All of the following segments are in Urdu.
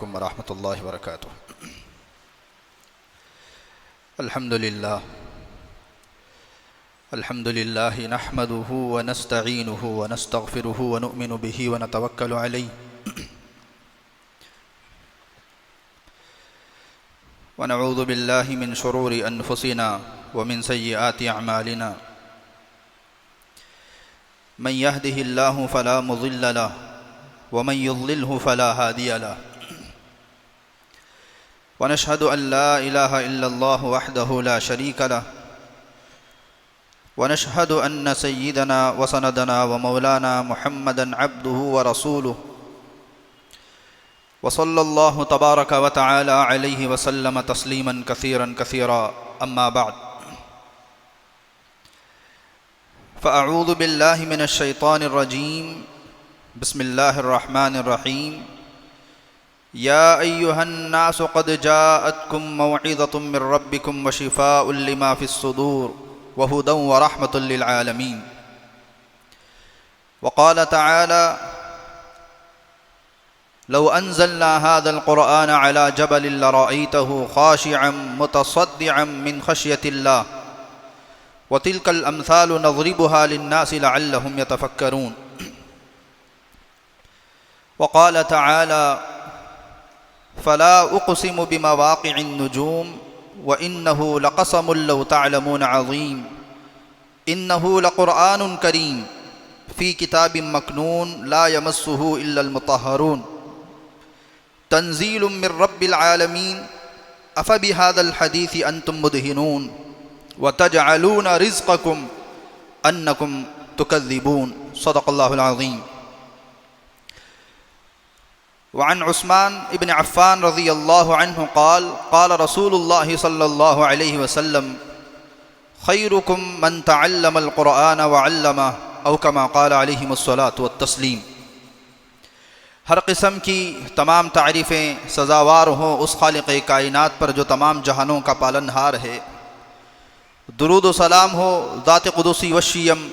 علیکم ورحمۃ اللہ وبرکاتہ۔ الحمد للہ نحمده ونستعینه ونستغفره ونؤمن به ونتوکل علیہ ونعوذ باللہ من شرور انفسنا ومن سیئات اعمالنا من يهده الله فلا مضل له ومن يضلله فلا هادي له ونشهد أن لا إله إلا الله وحده لا شريك له ونشهد أن سيدنا وسندنا ومولانا محمدا عبده ورسوله وصلى الله تبارك وتعالى عليه وسلم تسليما كثيرا كثيرا أما بعد فأعوذ بالله من الشيطان الرجيم بسم الله الرحمن الرحيم يا أيها الناس قد جاءتكم موعظة من ربكم وشفاء لما في الصدور وهدى ورحمة للعالمين وقال تعالى لو أنزلنا هذا القرآن على جبل لرأيته خاشعا متصدعا من خشية الله وتلك الأمثال نضربها للناس لعلهم يتفكرون وقال تعالى فلا أقسم بمواقع النجوم وإنه لقسم لو تعلمون عظيم إنه لقرآن كريم في كتاب مكنون لا يمسه إلا المطهرون تنزيل من رب العالمين أفبهذا الحديث أنتم مدهنون وتجعلون رزقكم أنكم تكذبون صدق الله العظيم وعن عثمان ابن عفان رضی اللہ عنہ قال قال رسول اللہ صلی اللہ علیہ وسلم خیرکم من تعلم القرآن وعلمہ او کما قال علیہ الصلاۃ والتسلیم۔ ہر قسم کی تمام تعریفیں سزاوار ہوں اس خالق کائنات پر جو تمام جہانوں کا پالنہار ہے۔ درود و سلام ہو ذات قدسی وشیم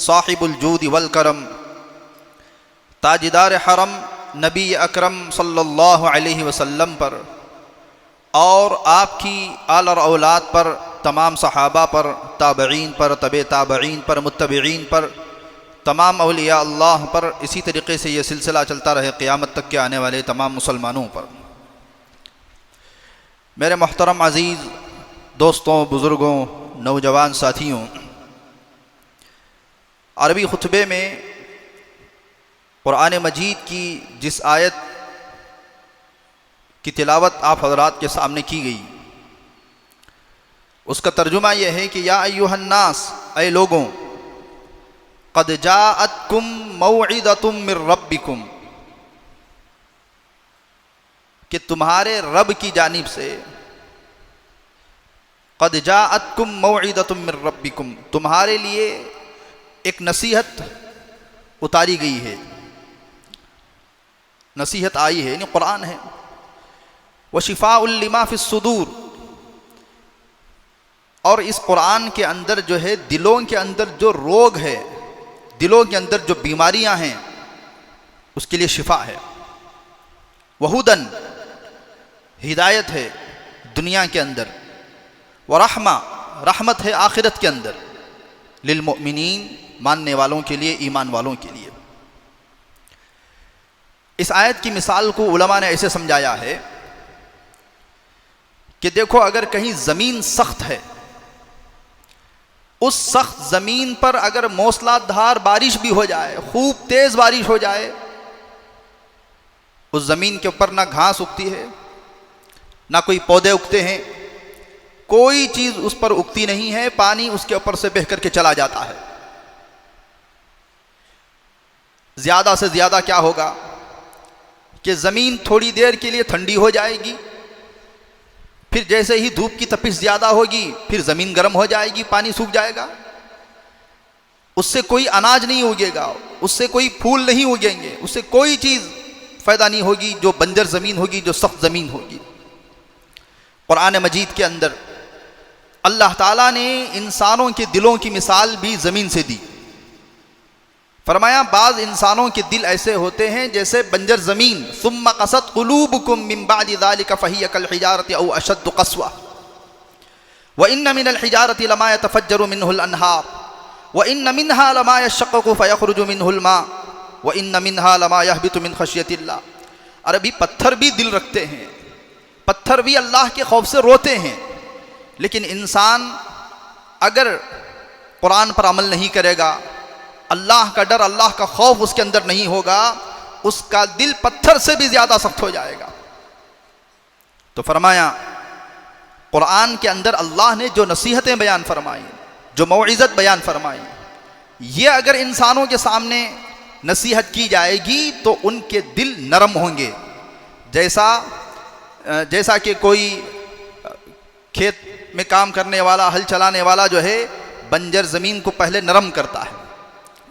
صاحب الجود والکرم، تاجدار حرم نبی اکرم صلی اللہ علیہ وسلم پر، اور آپ کی آل اور اولاد پر، تمام صحابہ پر، تابعین پر، تبع تابعین پر، متبعین پر، تمام اولیاء اللہ پر، اسی طریقے سے یہ سلسلہ چلتا رہے قیامت تک کے آنے والے تمام مسلمانوں پر۔ میرے محترم عزیز دوستوں، بزرگوں، نوجوان ساتھیوں، عربی خطبے میں قرآن مجید کی جس آیت کی تلاوت آپ حضرات کے سامنے کی گئی، اس کا ترجمہ یہ ہے کہ یا ایھا الناس، اے لوگوں، قد جاءتکم موعظۃ من ربکم، کہ تمہارے رب کی جانب سے، قد جاءتکم موعظۃ من ربکم، تمہارے لیے ایک نصیحت اتاری گئی ہے، نصیحت آئی ہے، یعنی قرآن ہے۔ وشفاء لما فی الصدور، اور اس قرآن کے اندر جو ہے دلوں کے اندر جو روگ ہے، دلوں کے اندر جو بیماریاں ہیں، اس کے لیے شفا ہے۔ وہدن، ہدایت ہے دنیا کے اندر، ورحمہ، رحمت ہے آخرت کے اندر، للمؤمنین، ماننے والوں کے لیے، ایمان والوں کے لیے۔ اس آیت کی مثال کو علماء نے ایسے سمجھایا ہے کہ دیکھو، اگر کہیں زمین سخت ہے، اس سخت زمین پر اگر موسلات دھار بارش بھی ہو جائے، خوب تیز بارش ہو جائے، اس زمین کے اوپر نہ گھاس اگتی ہے، نہ کوئی پودے اگتے ہیں، کوئی چیز اس پر اگتی نہیں ہے، پانی اس کے اوپر سے بہہ کر کے چلا جاتا ہے۔ زیادہ سے زیادہ کیا ہوگا کہ زمین تھوڑی دیر کے لیے ٹھنڈی ہو جائے گی، پھر جیسے ہی دھوپ کی تپش زیادہ ہوگی پھر زمین گرم ہو جائے گی، پانی سوکھ جائے گا، اس سے کوئی اناج نہیں اگے گا، اس سے کوئی پھول نہیں اگیں گے، اس سے کوئی چیز پیدا نہیں ہوگی جو بنجر زمین ہوگی، جو سخت زمین ہوگی۔ قرآن مجید کے اندر اللہ تعالیٰ نے انسانوں کے دلوں کی مثال بھی زمین سے دی۔ فرمایا بعض انسانوں کے دل ایسے ہوتے ہیں جیسے بنجر زمین، ثم قست قلوبکم من بعد ذلك فہی کالحجارۃ او اشد قسوہ وان من الحجارۃ لما يتفجر منه الانہار وان منها لما يشقق فيخرج منه الماء وان منها لما يهبط من خشیۃ اللہ۔ عربی پتھر بھی دل رکھتے ہیں، پتھر بھی اللہ کے خوف سے روتے ہیں، لیکن انسان اگر قرآن پر عمل نہیں کرے گا، اللہ کا ڈر، اللہ کا خوف اس کے اندر نہیں ہوگا، اس کا دل پتھر سے بھی زیادہ سخت ہو جائے گا۔ تو فرمایا قرآن کے اندر اللہ نے جو نصیحتیں بیان فرمائی، جو موعظت بیان فرمائی، یہ اگر انسانوں کے سامنے نصیحت کی جائے گی تو ان کے دل نرم ہوں گے، جیسا کہ کوئی کھیت میں کام کرنے والا، ہل چلانے والا جو ہے بنجر زمین کو پہلے نرم کرتا ہے،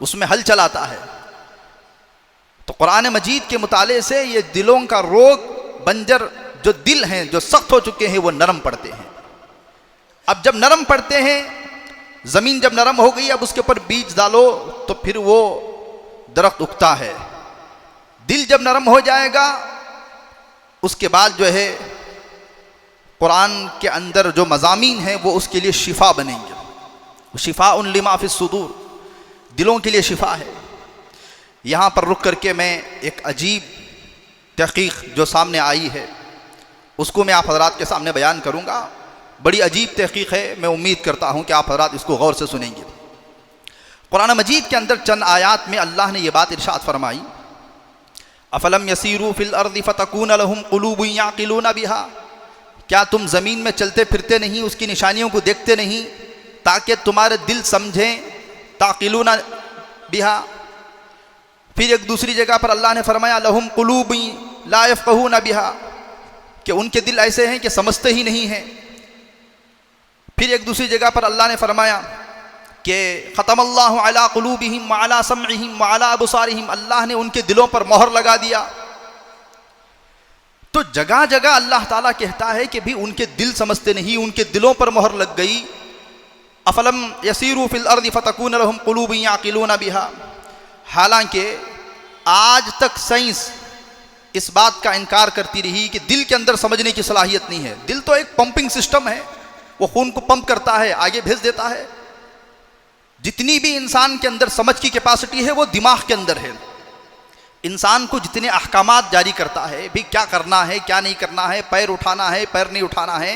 اس میں ہل چلاتا ہے۔ تو قرآن مجید کے مطالعے سے یہ دلوں کا روگ، بنجر جو دل ہیں جو سخت ہو چکے ہیں وہ نرم پڑتے ہیں۔ اب جب نرم پڑتے ہیں، زمین جب نرم ہو گئی، اب اس کے اوپر بیج ڈالو تو پھر وہ درخت اگتا ہے۔ دل جب نرم ہو جائے گا، اس کے بعد جو ہے قرآن کے اندر جو مضامین ہیں وہ اس کے لیے شفا بنیں گے۔ شفاء لما فی الصدور، دلوں کے لیے شفا ہے۔ یہاں پر رک کر کے میں ایک عجیب تحقیق جو سامنے آئی ہے اس کو میں آپ حضرات کے سامنے بیان کروں گا۔ بڑی عجیب تحقیق ہے، میں امید کرتا ہوں کہ آپ حضرات اس کو غور سے سنیں گے۔ قرآن مجید کے اندر چند آیات میں اللہ نے یہ بات ارشاد فرمائی، افلم یسیروا فی الارض فتکون لهم قلوب یعقلون بها، کیا تم زمین میں چلتے پھرتے نہیں، اس کی نشانیوں کو دیکھتے نہیں تاکہ تمہارے دل سمجھیں، تعقلون بها۔ پھر ایک دوسری جگہ پر اللہ نے فرمایا لهم قلوب لا یفقهون بها، کہ ان کے دل ایسے ہیں کہ سمجھتے ہی نہیں ہیں۔ پھر ایک دوسری جگہ پر اللہ نے فرمایا کہ ختم اللہ علی قلوبہم وعلی سمعہم وعلی ابصارہم، اللہ نے ان کے دلوں پر مہر لگا دیا۔ تو جگہ جگہ اللہ تعالیٰ کہتا ہے کہ بھی ان کے دل سمجھتے نہیں، ان کے دلوں پر مہر لگ گئی۔ افلم یسیروا فی الارض فتکون لهم قلوب یعقلون بها، حالانکہ آج تک سائنس اس بات کا انکار کرتی رہی کہ دل کے اندر سمجھنے کی صلاحیت نہیں ہے۔ دل تو ایک پمپنگ سسٹم ہے، وہ خون کو پمپ کرتا ہے، آگے بھیج دیتا ہے۔ جتنی بھی انسان کے اندر سمجھ کی کیپیسٹی ہے وہ دماغ کے اندر ہے۔ انسان کو جتنے احکامات جاری کرتا ہے، بھی کیا کرنا ہے، کیا نہیں کرنا ہے، پیر اٹھانا ہے، پیر نہیں اٹھانا ہے،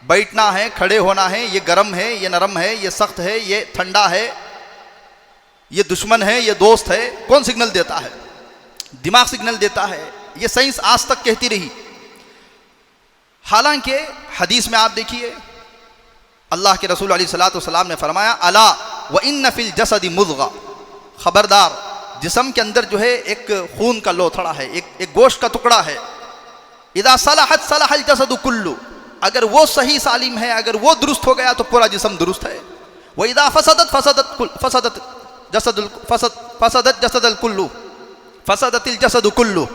بیٹھنا ہے، کھڑے ہونا ہے، یہ گرم ہے، یہ نرم ہے، یہ سخت ہے، یہ ٹھنڈا ہے، یہ دشمن ہے، یہ دوست ہے، کون سگنل دیتا ہے؟ دماغ سگنل دیتا ہے۔ یہ سائنس آج تک کہتی رہی۔ حالانکہ حدیث میں آپ دیکھیے اللہ کے رسول علیہ الصلوۃ والسلام نے فرمایا الا وان فی الجسد مضغہ، خبردار جسم کے اندر جو ہے ایک خون کا لوتھڑا ہے، ایک گوشت کا ٹکڑا ہے، اذا صلحت صلح الجسد کلہ، اگر وہ صحیح سالم ہے، اگر وہ درست ہو گیا تو پورا جسم درست ہے، واذا فسدت الجسد کلہ،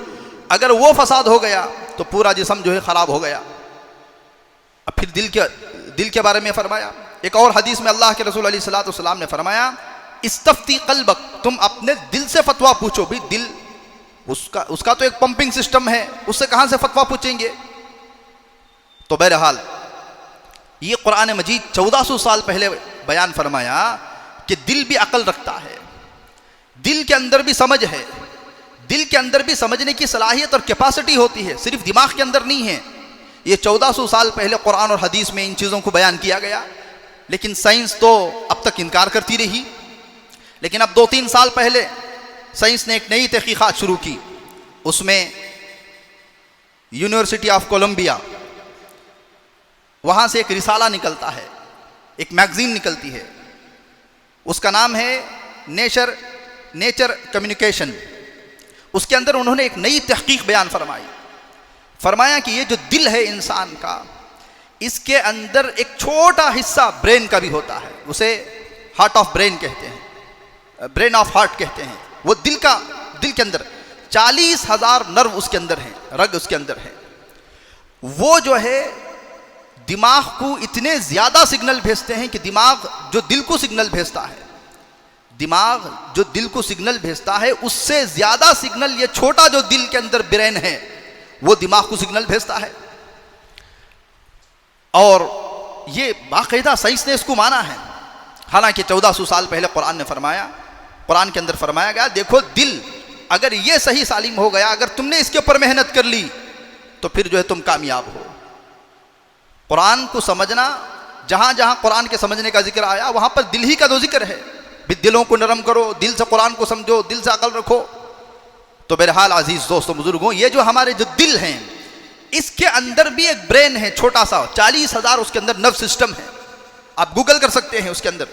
اگر وہ فساد ہو گیا تو پورا جسم جو ہے خراب ہو گیا۔ اب پھر دل کے بارے میں فرمایا۔ ایک اور حدیث میں اللہ کے رسول علیہ الصلوۃ والسلام نے فرمایا استفتی قلبک، تم اپنے دل سے فتویٰ پوچھو۔ بھی دل اس کا تو ایک پمپنگ سسٹم ہے، اس سے کہاں سے فتویٰ پوچھیں گے؟ تو بہرحال یہ قرآن مجید 1400 سال پہلے بیان فرمایا کہ دل بھی عقل رکھتا ہے، دل کے اندر بھی سمجھ ہے، دل کے اندر بھی سمجھنے کی صلاحیت اور کیپیسٹی ہوتی ہے، صرف دماغ کے اندر نہیں ہے۔ یہ 1400 سال پہلے قرآن اور حدیث میں ان چیزوں کو بیان کیا گیا، لیکن سائنس تو اب تک انکار کرتی رہی۔ لیکن اب 2-3 سال پہلے سائنس نے ایک نئی تحقیقات شروع کی، اس میں یونیورسٹی آف کولمبیا، وہاں سے ایک رسالہ نکلتا ہے، ایک میگزین نکلتی ہے، اس کا نام ہے نیچر کمیونیکیشن۔ اس کے اندر انہوں نے ایک نئی تحقیق بیان فرمایا کہ یہ جو دل ہے انسان کا، اس کے اندر ایک چھوٹا حصہ برین کا بھی ہوتا ہے، اسے ہارٹ آف برین کہتے ہیں، برین آف ہارٹ کہتے ہیں۔ وہ دل کے اندر 40,000 نرو اس کے اندر ہیں، رگ اس کے اندر ہیں۔ وہ جو ہے دماغ کو اتنے زیادہ سگنل بھیجتے ہیں کہ دماغ جو دل کو سگنل بھیجتا ہے، دماغ جو دل کو سگنل بھیجتا ہے اس سے زیادہ سگنل یہ چھوٹا جو دل کے اندر برین ہے وہ دماغ کو سگنل بھیجتا ہے، اور یہ باقاعدہ سائنس نے اس کو مانا ہے۔ حالانکہ 1400 سال پہلے قرآن کے اندر فرمایا گیا دیکھو دل اگر یہ صحیح سالم ہو گیا، اگر تم نے اس کے اوپر محنت کر لی تو پھر جو ہے تم کامیاب ہو۔ قرآن کو سمجھنا، جہاں جہاں قرآن کے سمجھنے کا ذکر آیا وہاں پر دل ہی کا تو ذکر ہے، بھی دلوں کو نرم کرو، دل سے قرآن کو سمجھو، دل سے عقل رکھو۔ تو بہرحال عزیز دوستوں بزرگوں، یہ جو ہمارے جو دل ہیں اس کے اندر بھی ایک برین ہے چھوٹا سا، 40,000 اس کے اندر نرو سسٹم ہے، آپ گوگل کر سکتے ہیں اس کے اندر،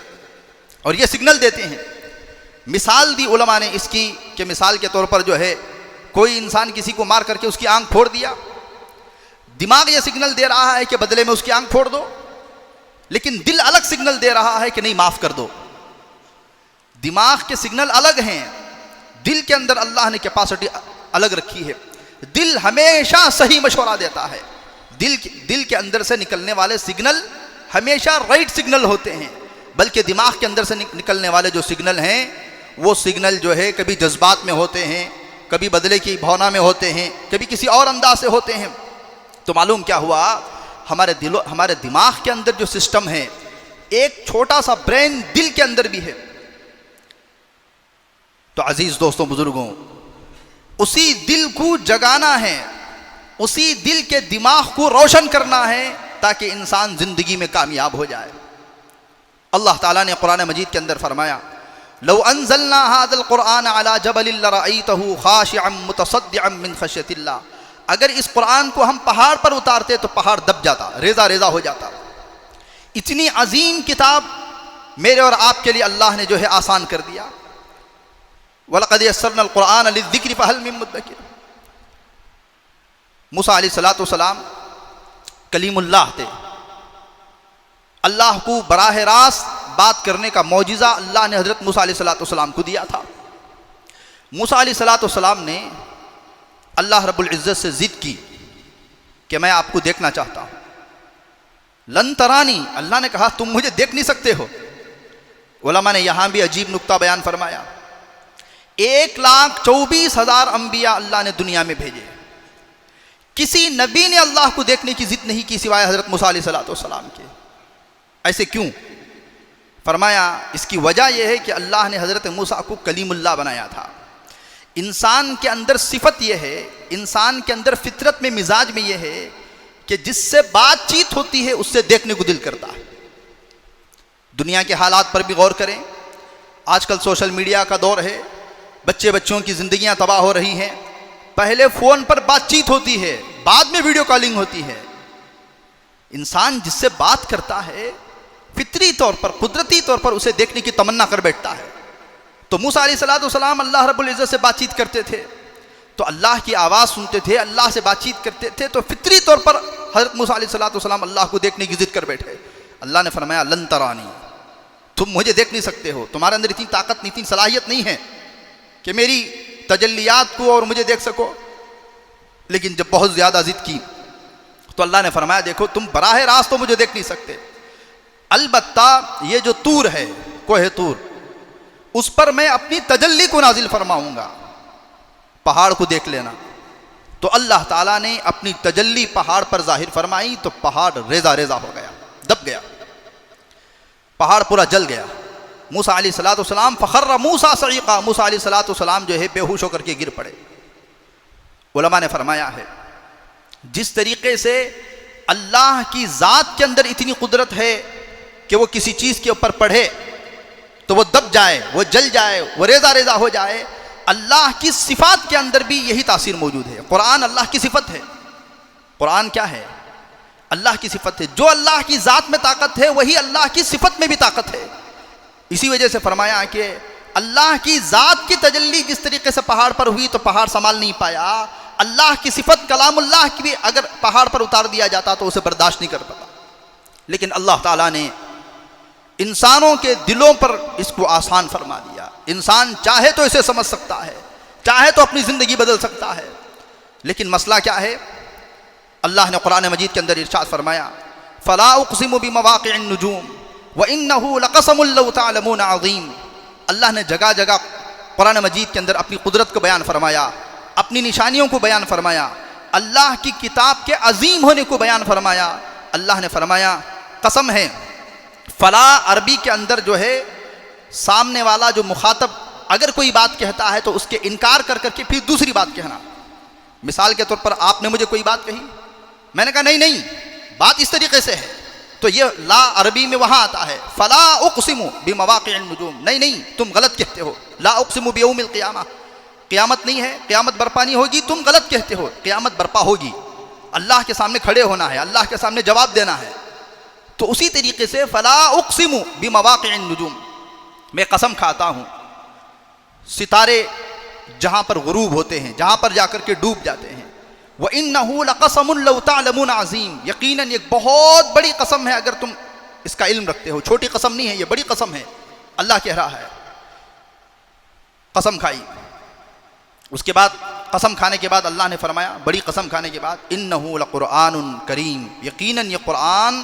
اور یہ سگنل دیتے ہیں۔ مثال دی علماء نے اس کی کہ مثال کے طور پر جو ہے کوئی انسان کسی کو مار کر کے اس کی آنکھ پھوڑ دیا، دماغ یہ سگنل دے رہا ہے کہ بدلے میں اس کی آنکھ پھوڑ دو، لیکن دل الگ سگنل دے رہا ہے کہ نہیں معاف کر دو۔ دماغ کے سگنل الگ ہیں، دل کے اندر اللہ نے کیپیسٹی الگ رکھی ہے۔ دل ہمیشہ صحیح مشورہ دیتا ہے، دل کے اندر سے نکلنے والے سگنل ہمیشہ رائٹ سگنل ہوتے ہیں، بلکہ دماغ کے اندر سے نکلنے والے جو سگنل ہیں وہ سگنل جو ہے کبھی جذبات میں ہوتے ہیں، کبھی بدلے کی بھاونا میں ہوتے ہیں، کبھی کسی اور انداز سے ہوتے ہیں۔ تو معلوم کیا ہوا، ہمارے دماغ کے اندر جو سسٹم ہے، ایک چھوٹا سا برین دل کے اندر بھی ہے۔ تو عزیز دوستوں بزرگوں، اسی دل کو جگانا ہے، اسی دل کے دماغ کو روشن کرنا ہے تاکہ انسان زندگی میں کامیاب ہو جائے۔ اللہ تعالیٰ نے قرآن مجید کے اندر فرمایا لو انزلنا هذا القرآن على جبل لرأيته خاشعا متصدعا من خشية اللہ، اگر اس قرآن کو ہم پہاڑ پر اتارتے تو پہاڑ دب جاتا، ریزہ ریزہ ہو جاتا۔ اتنی عظیم کتاب میرے اور آپ کے لیے اللہ نے جو ہے آسان کر دیا۔ وَلَقَدْ يَسَّرْنَا الْقُرْآنَ لِلذِّكْرِ فَهَلْ مِن مُدَّكِرٍ۔ موسیٰ علیہ السلام کلیم اللہ تھے، اللہ کو براہ راست بات کرنے کا معجزہ اللہ نے حضرت موسیٰ علیہ السلام کو دیا تھا۔ موسیٰ علیہ السلام نے اللہ رب العزت سے ضد کی کہ میں آپ کو دیکھنا چاہتا ہوں۔ لن ترانی، اللہ نے کہا تم مجھے دیکھ نہیں سکتے ہو۔ علماء نے یہاں بھی عجیب نکتہ بیان فرمایا، 1,24,000 انبیاء اللہ نے دنیا میں بھیجے، کسی نبی نے اللہ کو دیکھنے کی ضد نہیں کی سوائے حضرت موسیٰ علیہ السلام کے۔ ایسے کیوں؟ فرمایا اس کی وجہ یہ ہے کہ اللہ نے حضرت موسیٰ کو کلیم اللہ بنایا تھا۔ انسان کے اندر صفت یہ ہے، انسان کے اندر فطرت میں مزاج میں یہ ہے کہ جس سے بات چیت ہوتی ہے اس سے دیکھنے کو دل کرتا ہے۔ دنیا کے حالات پر بھی غور کریں، آج کل سوشل میڈیا کا دور ہے، بچوں کی زندگیاں تباہ ہو رہی ہیں۔ پہلے فون پر بات چیت ہوتی ہے، بعد میں ویڈیو کالنگ ہوتی ہے۔ انسان جس سے بات کرتا ہے فطری طور پر، قدرتی طور پر اسے دیکھنے کی تمنا کر بیٹھتا ہے۔ تو موسیٰ علیہ السلام اللہ رب العزت سے بات چیت کرتے تھے تو اللہ کی آواز سنتے تھے، اللہ سے بات چیت کرتے تھے، تو فطری طور پر حضرت موسیٰ علیہ السلام اللہ کو دیکھنے کی ضد کر بیٹھے۔ اللہ نے فرمایا لن ترانی، تم مجھے دیکھ نہیں سکتے ہو، تمہارے اندر اتنی طاقت، اتنی صلاحیت نہیں ہے کہ میری تجلیات کو اور مجھے دیکھ سکو۔ لیکن جب بہت زیادہ ضد کی تو اللہ نے فرمایا دیکھو تم براہ راست تو مجھے دیکھ نہیں سکتے، البتہ یہ جو طور ہے، کوہ طور، اس پر میں اپنی تجلی کو نازل فرماؤں گا، پہاڑ کو دیکھ لینا۔ تو اللہ تعالیٰ نے اپنی تجلی پہاڑ پر ظاہر فرمائی تو پہاڑ ریزہ ریزہ ہو گیا، دب گیا، پہاڑ پورا جل گیا۔ موسیٰ علیہ السلام فخر موسیٰ صعیقا، موسیٰ علیہ السلام جو ہے بے ہوش ہو کر کے گر پڑے۔ علماء نے فرمایا ہے جس طریقے سے اللہ کی ذات کے اندر اتنی قدرت ہے کہ وہ کسی چیز کے اوپر پڑھے تو وہ دب جائے، وہ جل جائے، وہ ریزہ ریزہ ہو جائے، اللہ کی صفات کے اندر بھی یہی تاثیر موجود ہے۔ قرآن اللہ کی صفت ہے۔ قرآن کیا ہے؟ اللہ کی صفت ہے۔ جو اللہ کی ذات میں طاقت ہے وہی اللہ کی صفت میں بھی طاقت ہے۔ اسی وجہ سے فرمایا کہ اللہ کی ذات کی تجلی جس طریقے سے پہاڑ پر ہوئی تو پہاڑ سنبھال نہیں پایا، اللہ کی صفت کلام اللہ کی بھی اگر پہاڑ پر اتار دیا جاتا تو اسے برداشت نہیں کر پاتا۔ لیکن اللہ تعالیٰ نے انسانوں کے دلوں پر اس کو آسان فرما دیا۔ انسان چاہے تو اسے سمجھ سکتا ہے، چاہے تو اپنی زندگی بدل سکتا ہے، لیکن مسئلہ کیا ہے؟ اللہ نے قرآن مجید کے اندر ارشاد فرمایا فَلَا أُقْسِمُ بِمَوَاقِعِ النُّجُومِ وَإِنَّهُ لَقَسَمٌ لَوْ تَعْلَمُونَ عَظِيمٌ۔ اللہ نے جگہ جگہ قرآن مجید کے اندر اپنی قدرت کو بیان فرمایا، اپنی نشانیوں کو بیان فرمایا، اللہ کی کتاب کے عظیم ہونے کو بیان فرمایا۔ اللہ نے فرمایا قسم ہے، فلا عربی کے اندر جو ہے سامنے والا جو مخاطب اگر کوئی بات کہتا ہے تو اس کے انکار کر کر کے پھر دوسری بات کہنا۔ مثال کے طور پر آپ نے مجھے کوئی بات کہی، میں نے کہا نہیں بات اس طریقے سے ہے، تو یہ لا عربی میں وہاں آتا ہے فلا اقسم بمواقع النجوم، نہیں تم غلط کہتے ہو، لا اقسم بیوم القیامہ، قیامت نہیں ہے، قیامت برپا نہیں ہوگی، تم غلط کہتے ہو، قیامت برپا ہوگی، اللہ کے سامنے کھڑے ہونا ہے، اللہ کے سامنے جواب دینا ہے۔ تو اسی طریقے سے فلا اقسم بمواقع النجوم، میں قسم کھاتا ہوں ستارے جہاں پر غروب ہوتے ہیں، جہاں پر جا کر کے ڈوب جاتے ہیں، وَإِنَّهُ لَقَسَمٌ لَوْ تَعْلَمُونَ عَظِيمٌ، یقیناً ایک بہت بڑی قسم ہے اگر تم اس کا علم رکھتے ہو، چھوٹی قسم نہیں ہے، یہ بڑی قسم ہے، اللہ کہہ رہا ہے۔ قسم کھائی، اس کے بعد قسم کھانے کے بعد اللہ نے فرمایا، بڑی قسم کھانے کے بعد إِنَّهُ لَقُرْآنٌ کریم، یقیناً یہ قرآن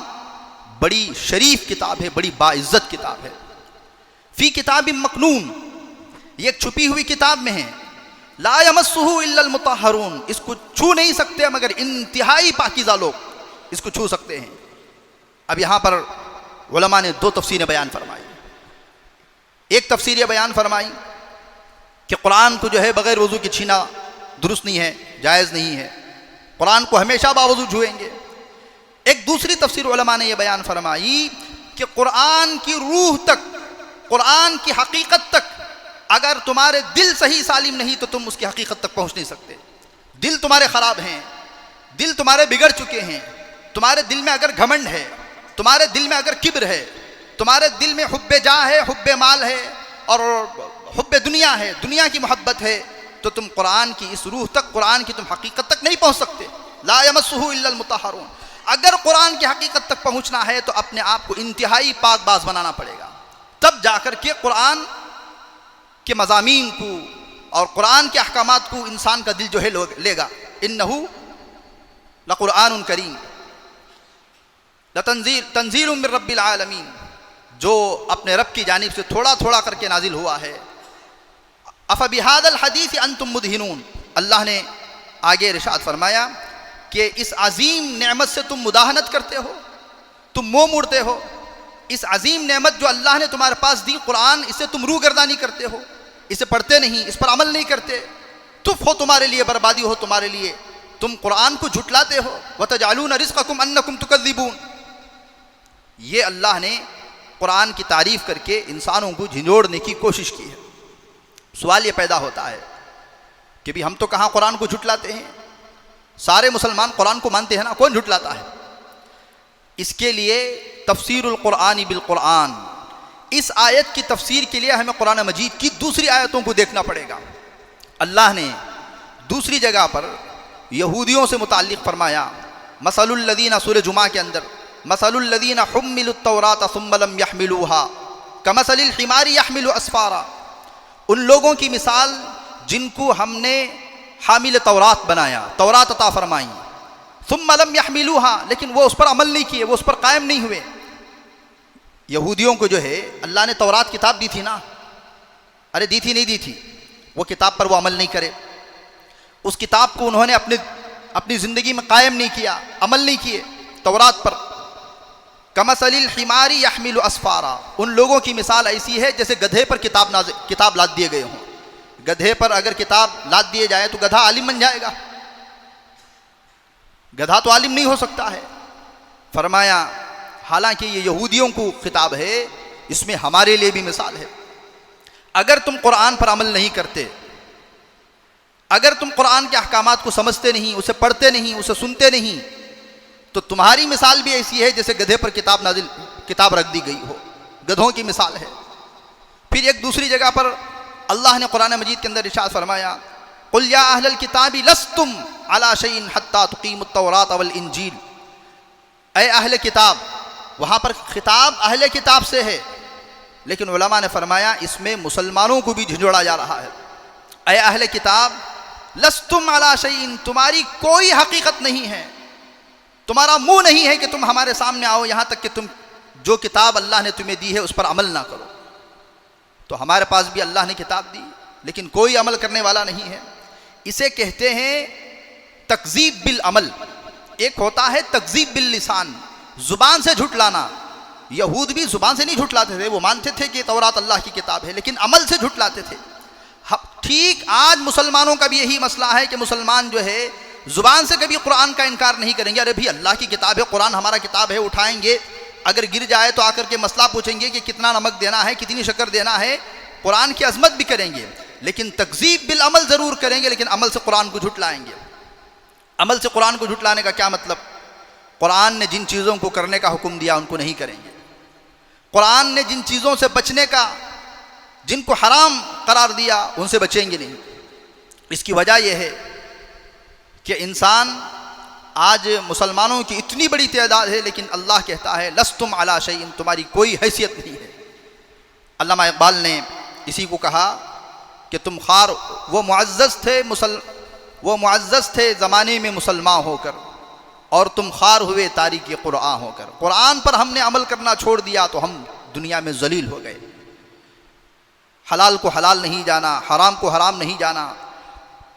بڑی شریف کتاب ہے، بڑی باعزت کتاب ہے۔ فی کتاب مکنون، یہ ایک چھپی ہوئی کتاب میں ہے، لا یمسہ الا المطہرون، اس کو چھو نہیں سکتے مگر انتہائی پاکیزہ لوگ اس کو چھو سکتے ہیں۔ اب یہاں پر علماء نے دو تفسیریں بیان فرمائی۔ ایک تفسیر یہ بیان فرمائی کہ قرآن کو جو ہے بغیر وضو کے چھینا درست نہیں ہے، جائز نہیں ہے، قرآن کو ہمیشہ باوضو چھوئیں گے۔ ایک دوسری تفسیر علماء نے یہ بیان فرمائی کہ قرآن کی روح تک، قرآن کی حقیقت تک اگر تمہارے دل صحیح سالم نہیں تو تم اس کی حقیقت تک پہنچ نہیں سکتے۔ دل تمہارے خراب ہیں، دل تمہارے بگڑ چکے ہیں، تمہارے دل میں اگر گھمنڈ ہے، تمہارے دل میں اگر کبر ہے، تمہارے دل میں حب جاہ ہے، حب مال ہے اور حب دنیا ہے، دنیا کی محبت ہے، تو تم قرآن کی اس روح تک، قرآن کی تم حقیقت تک نہیں پہنچ سکتے۔ لا یمسہ الا المطہرون، اگر قرآن کی حقیقت تک پہنچنا ہے تو اپنے آپ کو انتہائی پاک باز بنانا پڑے گا، تب جا کر کے قرآن کے مضامین کو اور قرآن کے احکامات کو انسان کا دل جو ہے لے گا۔ انہ لقرآن کریم تنزیل من رب العالمین، جو اپنے رب کی جانب سے تھوڑا تھوڑا کر کے نازل ہوا ہے۔ افبہذا الحدیث انتم مدہنون، اللہ نے آگے ارشاد فرمایا کہ اس عظیم نعمت سے تم مداہنت کرتے ہو، تم منہ موڑتے ہو، اس عظیم نعمت جو اللہ نے تمہارے پاس دی قرآن، اسے تم روگردانی کرتے ہو، اسے پڑھتے نہیں، اس پر عمل نہیں کرتے، تف ہو تمہارے لیے، بربادی ہو تمہارے لیے، تم قرآن کو جھٹلاتے ہو۔ وَتَجْعَلُونَ رِزْقَكُمْ أَنَّكُمْ تُكَذِّبُونَ، یہ اللہ نے قرآن کی تعریف کر کے انسانوں کو جھنجھوڑنے کی کوشش کی ہے۔ سوال یہ پیدا ہوتا ہے کہ بھی ہم تو کہاں قرآن کو جھٹلاتے ہیں، سارے مسلمان قرآن کو مانتے ہیں نا، کون جھٹلاتا ہے؟ اس کے لیے تفسیر القرآن بالقرآن، اس آیت کی تفسیر کے لیے ہمیں قرآن مجید کی دوسری آیتوں کو دیکھنا پڑے گا۔ اللہ نے دوسری جگہ پر یہودیوں سے متعلق فرمایا، مثل الذین، سورہ جمعہ کے اندر، مثل الذین حملوا التوراۃ ثم لم يحملوها کمثل الحمار يحمل اسفارا، ان لوگوں کی مثال جن کو ہم نے حامل تورات بنایا، تورات عطا فرمائی، ثم لم يحملوها، لیکن وہ اس پر عمل نہیں کیے، وہ اس پر قائم نہیں ہوئے۔ یہودیوں کو جو ہے اللہ نے تورات کتاب دی تھی نا، ارے دی تھی نہیں دی تھی، وہ کتاب پر وہ عمل نہیں کرے، اس کتاب کو انہوں نے اپنی زندگی میں قائم نہیں کیا، عمل نہیں کیے تورات پر۔ کمثل الحمار يحمل اسفارا، ان لوگوں کی مثال ایسی ہے جیسے گدھے پر کتاب لاد دیے گئے ہوں۔ گدھے پر اگر کتاب لاد دیے جائے تو گدھا عالم بن جائے گا؟ گدھا تو عالم نہیں ہو سکتا ہے۔ فرمایا حالانکہ یہ یہودیوں کو خطاب ہے، اس میں ہمارے لیے بھی مثال ہے۔ اگر تم قرآن پر عمل نہیں کرتے، اگر تم قرآن کے احکامات کو سمجھتے نہیں، اسے پڑھتے نہیں، اسے سنتے نہیں، تو تمہاری مثال بھی ایسی ہے جیسے گدھے پر کتاب رکھ دی گئی ہو، گدھوں کی مثال ہے۔ پھر ایک دوسری جگہ پر اللہ نے قرآن مجید کے اندر ارشاد فرمایا، قُلْ يَا أَهْلَ الْكِتَابِ لَسْتُمْ عَلَى شَيْءٍ حَتَّى تُقِيمُوا التَّوْرَاةَ وَالْإِنْجِيلَ، اے اہل کتاب، وہاں پر خطاب اہل کتاب سے ہے، لیکن علماء نے فرمایا اس میں مسلمانوں کو بھی جھنجھوڑا جا رہا ہے۔ اے اہل کتاب لستم علی شیء، تمہاری کوئی حقیقت نہیں ہے، تمہارا منہ نہیں ہے کہ تم ہمارے سامنے آؤ، یہاں تک کہ تم جو کتاب اللہ نے تمہیں دی ہے اس پر عمل نہ کرو۔ تو ہمارے پاس بھی اللہ نے کتاب دی لیکن کوئی عمل کرنے والا نہیں ہے. اسے کہتے ہیں تکذیب بالعمل. ایک ہوتا ہے تکذیب باللسان، زبان سے جھٹلانا. یہود بھی زبان سے نہیں جھٹلاتے تھے، وہ مانتے تھے کہ تورات اللہ کی کتاب ہے، لیکن عمل سے جھٹلاتے تھے. ٹھیک آج مسلمانوں کا بھی یہی مسئلہ ہے کہ مسلمان جو ہے زبان سے کبھی قرآن کا انکار نہیں کریں گے. ارے بھی اللہ کی کتاب ہے، قرآن ہمارا کتاب ہے، اٹھائیں گے، اگر گر جائے تو آ کر کے مسئلہ پوچھیں گے کہ کتنا نمک دینا ہے، کتنی شکر دینا ہے. قرآن کی عظمت بھی کریں گے لیکن تکذیب بالعمل ضرور کریں گے، لیکن عمل سے قرآن کو جھٹلائیں گے. عمل سے قرآن کو جھٹلانے کا کیا مطلب؟ قرآن نے جن چیزوں کو کرنے کا حکم دیا ان کو نہیں کریں گے. قرآن نے جن چیزوں سے بچنے کا، جن کو حرام قرار دیا ان سے بچیں گے نہیں. اس کی وجہ یہ ہے کہ انسان آج مسلمانوں کی اتنی بڑی تعداد ہے لیکن اللہ کہتا ہے لستم علی شیء، تمہاری کوئی حیثیت نہیں ہے. علامہ اقبال نے اسی کو کہا کہ تم خار وہ معزز تھے زمانے میں مسلمان ہو کر، اور تم خار ہوئے تاریک قرآن ہو کر. قرآن پر ہم نے عمل کرنا چھوڑ دیا تو ہم دنیا میں ذلیل ہو گئے. حلال کو حلال نہیں جانا، حرام کو حرام نہیں جانا.